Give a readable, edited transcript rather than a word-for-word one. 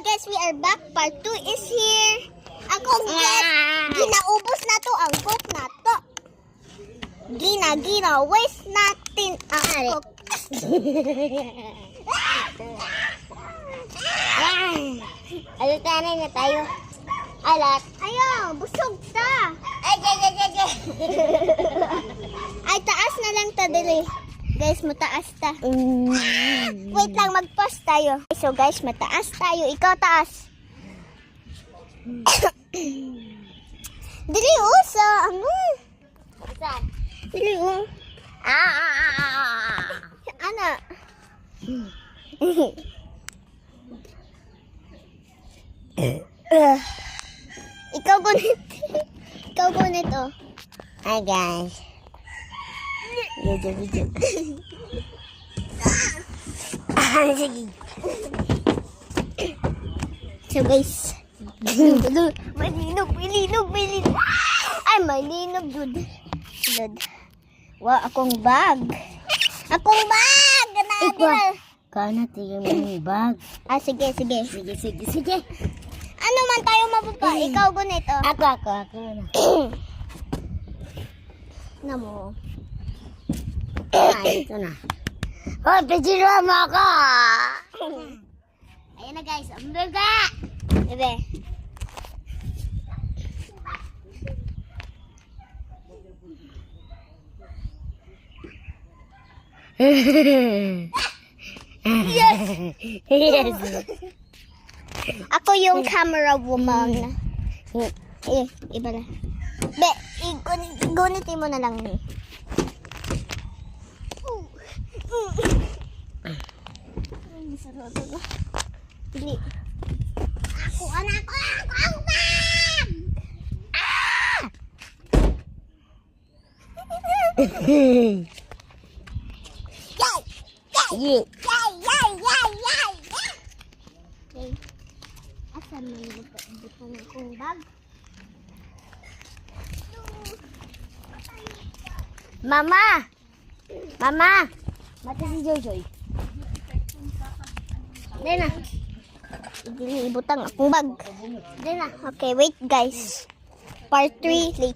guys, we are back. Part 2 is here. Akong guys, ginaubos na to ang cook na to. Waste natin ang cook. Alat na tayo. Alat. Ayaw, busog ta. Ay. Ay, taas na lang ta dili. Guys, mataas ta. Wait lang, mag-pause tayo. So guys, mataas tayo. Ikaw taas. Dili usa. Saan? Dili Ana. Ikaw gunit. Ikaw gunit, oh. Hi guys. Video. Sige. So guys, malinog. Ay, malinog, dude. Wow, akong bag. Ganadil. Kana tingin mo yung bag. Ah, sige. Sige. Ano man tayo mapapa? Ikaw gunit, oh. Ako na. Na mo. Ay, ito na. Hoy, pechiro mo ako! Ayan na guys, ang baga. Bebe. Yes. Ako yung camera woman. Iba na. Be, gunitin mo na lang ni. Dili. Ako ang bag! Yeah. Okay. Asan mo yung buto ng kong bag? Mama! Mata si Jojoy. Dena. Ibutang akong bag. Dena. Okay, wait guys. Part 3 later.